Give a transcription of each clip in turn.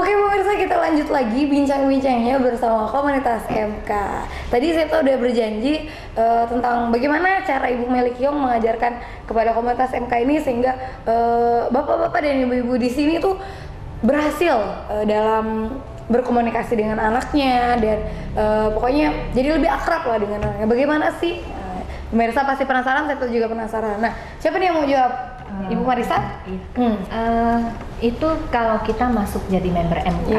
Oke pemirsa, kita lanjut lagi bincang-bincangnya bersama komunitas MK. Tadi saya tuh udah berjanji tentang bagaimana cara Ibu Meli Kiong mengajarkan kepada komunitas MK ini sehingga bapak-bapak dan ibu-ibu di sini tuh berhasil dalam berkomunikasi dengan anaknya dan pokoknya jadi lebih akrab lah dengan anaknya. Bagaimana sih? Pemirsa pasti penasaran, saya tuh juga penasaran. Nah, siapa nih yang mau jawab? Ibu Marisa? Itu kalau kita masuk jadi member MK,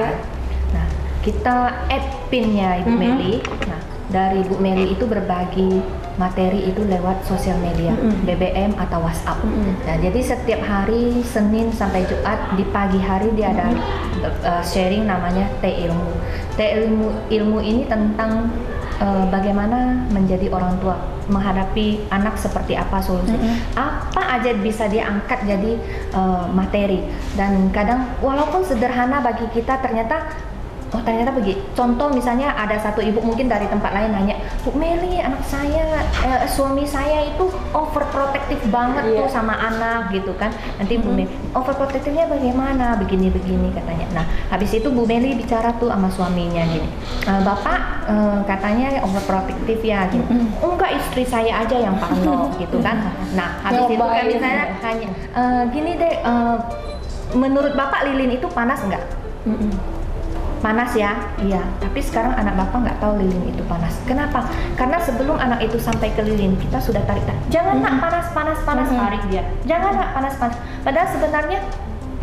nah kita add pinnya Ibu Meli. Nah dari Ibu Meli itu berbagi materi itu lewat sosial media, BBM atau WhatsApp. Nah jadi setiap hari Senin sampai Jumat di pagi hari dia ada sharing namanya Teh Ilmu. Teh ilmu ini tentang bagaimana menjadi orang tua, menghadapi anak seperti apa solusi, apa aja bisa dia angkat jadi materi. Dan kadang walaupun sederhana bagi kita ternyata begini. Contoh misalnya ada satu ibu mungkin dari tempat lain nanya, Bu Meli, anak saya, suami saya itu overprotective banget tuh sama anak gitu kan. Nanti Bu Meli, overprotectivenya bagaimana? Begini-begini katanya. Nah habis itu Bu Meli bicara tuh sama suaminya gini, Bapak katanya overprotective ya gitu. Enggak, istri saya aja yang parno gitu kan. Nah habis itu kan misalnya tanya, gini deh, menurut Bapak lilin itu panas enggak? Panas ya, iya. Tapi sekarang anak bapak nggak tahu lilin itu panas. Kenapa? Karena sebelum anak itu sampai ke lilin, kita sudah tarik. Jangan nak panas, tarik dia. Jangan nak panas. Padahal sebenarnya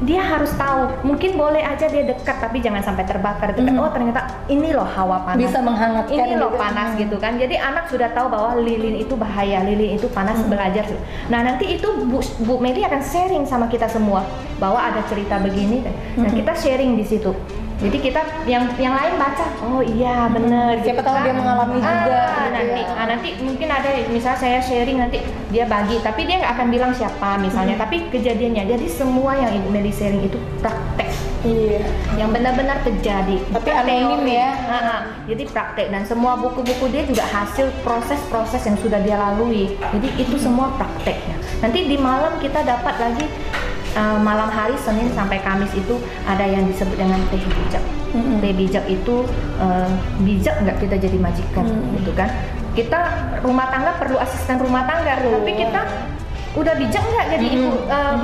dia harus tahu. Mungkin boleh aja dia dekat, tapi jangan sampai terbakar. Oh ternyata ini loh hawa panas. Bisa menghangatkan. Ini loh panas gitu kan. Jadi anak sudah tahu bahwa lilin itu bahaya, lilin itu panas, belajar. Nah nanti itu Bu Meli akan sharing sama kita semua bahwa ada cerita begini. Nah kita sharing di situ. Jadi kita yang lain baca, oh iya bener. Siapa tahu dia mengalami juga. Nanti mungkin ada misalnya saya sharing nanti dia bagi, tapi dia nggak akan bilang siapa misalnya, tapi kejadiannya. Jadi semua yang Ibu Meli sharing itu praktek. Iya. Yang benar-benar terjadi. Tapi anonim ya. Jadi praktek dan semua buku-buku dia juga hasil proses-proses yang sudah dia lalui. Jadi itu semua prakteknya. Nanti di malam kita dapat lagi. Malam hari Senin sampai Kamis itu ada yang disebut dengan teh bijak. Teh bijak itu bijak nggak kita jadi majikan gitu kan. Kita rumah tangga perlu asisten rumah tangga, tapi kita udah bijak nggak jadi ibu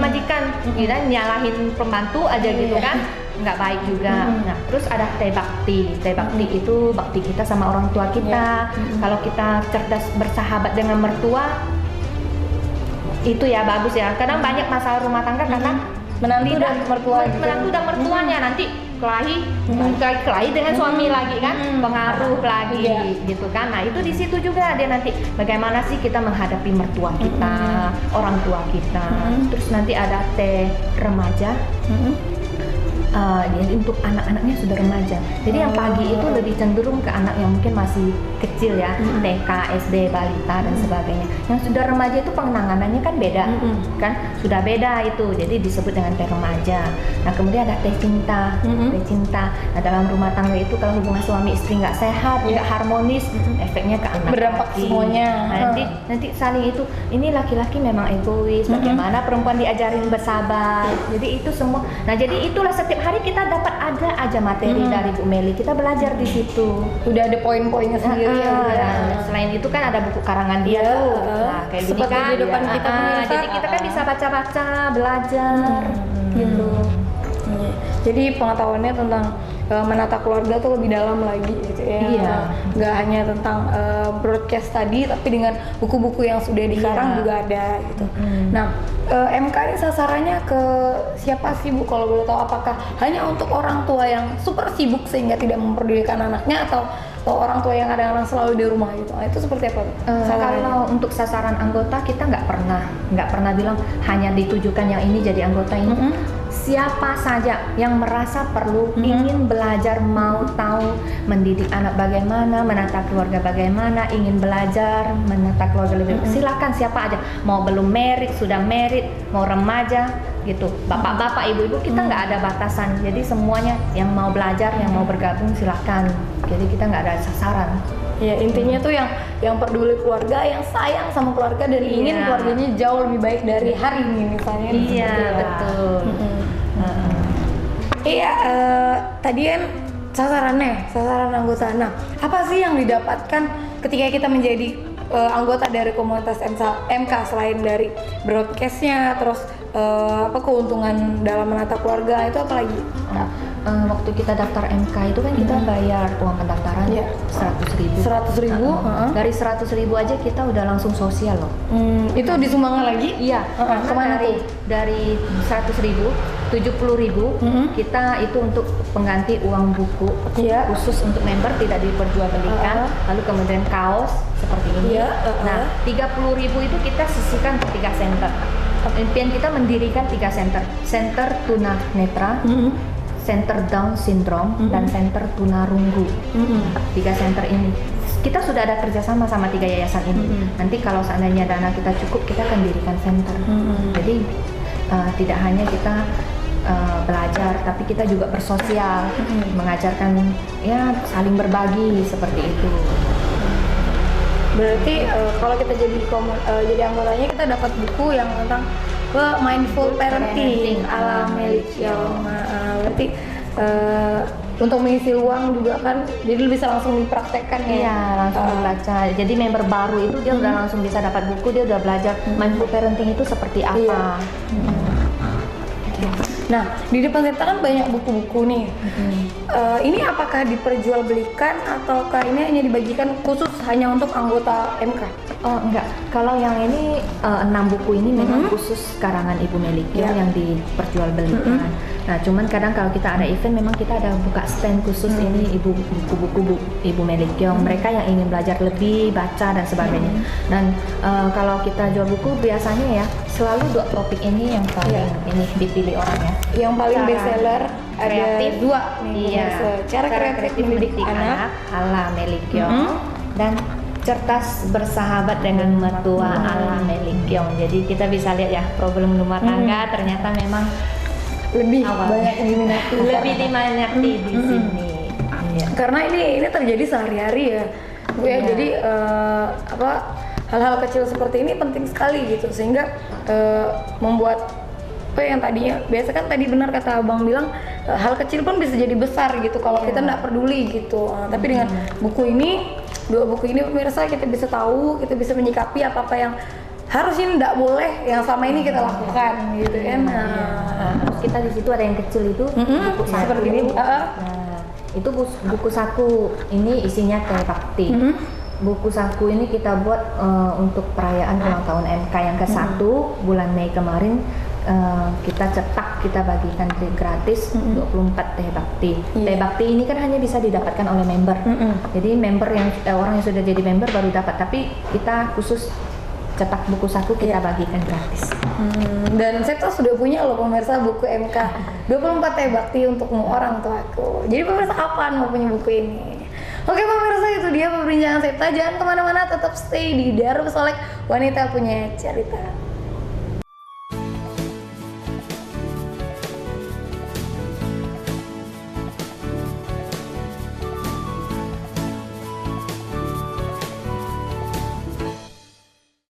majikan, kita nyalahin pembantu aja gitu kan, nggak baik juga. Nah terus ada teh bakti. Teh bakti itu bakti kita sama orang tua kita. Kalau kita cerdas bersahabat dengan mertua itu ya bagus ya. Kadang banyak masalah rumah tangga karena menantu dan mertuanya nanti kelahi dengan suami lagi kan, pengaruh lagi gitu kan. Nah itu di situ juga dia nanti bagaimana sih kita menghadapi mertua kita, orang tua kita. Terus nanti ada teh remaja. Jadi untuk anak-anaknya sudah remaja. Jadi yang pagi itu lebih cenderung ke anak yang mungkin masih kecil ya, TK, SD, balita dan sebagainya. Yang sudah remaja itu penanganannya kan beda, kan sudah beda itu. Jadi disebut dengan teh remaja. Nah kemudian ada teh cinta, teh cinta. Nah dalam rumah tangga itu kalau hubungan suami istri nggak sehat, nggak harmonis, efeknya ke anak. Berdampak semuanya. Nah, nanti saling itu. Ini laki-laki memang egois. Bagaimana perempuan diajarin bersabar. Jadi itu semua. Nah jadi itulah setiap hari kita dapat ada aja materi dari Bu Meli, kita belajar di situ. Udah ada poin-poinnya sendiri Selain itu kan ada buku karangan dia tuh. Nah, kayak gini kan di depan kita jadi kita kan bisa baca-baca, belajar gitu. Jadi pengetahuannya tentang menata keluarga tuh lebih dalam lagi gitu ya. Iya. Nggak hanya tentang broadcast tadi, tapi dengan buku-buku yang sudah dikarang juga ada gitu. Nah, MK ini sasarannya ke siapa sih Bu? Kalau boleh tahu, apakah hanya untuk orang tua yang super sibuk sehingga tidak memperdulikan anaknya, atau orang tua yang kadang-kadang selalu di rumah gitu? Nah, itu seperti apa? Kalau untuk sasaran anggota kita nggak pernah bilang hanya ditujukan yang ini jadi anggota ini. Siapa saja yang merasa perlu ingin belajar, mau tahu mendidik anak bagaimana, menata keluarga bagaimana, ingin belajar menata keluarga lebih silakan, siapa aja, mau belum married, sudah married, mau remaja gitu, bapak-bapak, ibu-ibu, kita nggak ada batasan. Jadi semuanya yang mau belajar, yang mau bergabung silakan. Jadi kita nggak ada sasaran. Ya intinya tuh yang peduli keluarga, yang sayang sama keluarga dan ingin keluarganya jauh lebih baik dari hari ini misalnya. Iya betul. Iya, tadi kan sasaran anggota. Nah, apa sih yang didapatkan ketika kita menjadi anggota dari komunitas MK selain dari broadcastnya, terus apa keuntungan dalam menata keluarga itu apa lagi? Waktu kita daftar MK itu kan kita bayar uang pendaftaran 100.000. 100.000. Dari 100.000 aja kita udah langsung sosial loh. Itu disumbangkan lagi? Iya. Kemana tuh? Dari 100.000, 70.000 kita itu untuk pengganti uang buku khusus untuk member tidak diperjualbelikan. Lalu kemudian kaos seperti ini. Nah, 30.000 itu kita sisihkan ke 3 center. Impian kita mendirikan 3 center. Center tuna netra, Center Down Syndrome, dan Center Tunarunggu. 3 center ini kita sudah ada kerjasama sama 3 yayasan ini. Nanti kalau seandainya dana kita cukup, kita akan dirikan center. Jadi tidak hanya kita belajar, tapi kita juga bersosial, mengajarkan ya saling berbagi seperti itu. Berarti kalau kita jadi anggotanya, kita dapat buku yang tentang mindful parenting ala Melikiong. Berarti untuk mengisi uang juga kan, jadi bisa langsung dipraktekkan ya? Iya, langsung membaca. Jadi member baru itu dia udah langsung bisa dapat buku, dia udah belajar mindful parenting itu seperti apa. Nah, di depan kita kan banyak buku-buku nih. Ini apakah diperjualbelikan ataukah ini hanya dibagikan khusus hanya untuk anggota MK? Oh enggak, kalau yang ini 6 buku ini memang khusus karangan Ibu Melikiong yang diperjualbelikan. Nah, cuman kadang kalau kita ada event memang kita ada buka stand khusus ini buku-buku Ibu Melikiong. Mereka yang ingin belajar lebih, baca dan sebagainya. Dan kalau kita jual buku biasanya ya selalu 2 topik ini yang paling ini dipilih orang ya. Yang paling best seller kreatif, ada 2 nih. Cara kreatif mendidik anak ala Melikiong dan cerdas bersahabat dengan mertua ala Melikiong. Jadi kita bisa lihat ya, problem rumah tangga ternyata memang lebih banyak diminati. Lebih diminati di sini. Karena ini terjadi sehari-hari ya, Bu ya. Jadi hal-hal kecil seperti ini penting sekali gitu, sehingga membuat yang tadinya biasa kan, tadi benar kata Abang bilang, hal kecil pun bisa jadi besar gitu kalau kita nggak peduli gitu. Tapi dengan buku ini, 2 buku ini pemirsa, kita bisa tahu, kita bisa menyikapi apa-apa yang harusnya nggak boleh yang selama ini kita lakukan gitu kan. Kita di situ ada yang kecil itu buku saku. Seperti ini. Itu buku saku, ini isinya teh bakti. Buku saku ini kita buat untuk perayaan ulang tahun MK yang ke-1 bulan Mei kemarin. Kita cetak, kita bagikan gratis 24 teh bakti. Teh bakti ini kan hanya bisa didapatkan oleh member. Jadi member yang orang yang sudah jadi member baru dapat, tapi kita khusus cetak buku saku, kita bagikan gratis. Dan saya tuh sudah punya loh pemirsa buku MK 24 teh bakti untukmu orang tuaku. Jadi pemirsa kapan mau punya buku ini? Oke pemirsa, itu dia perbincangan Septa. Jangan kemana-mana, tetap stay di Darussolek, wanita punya cerita.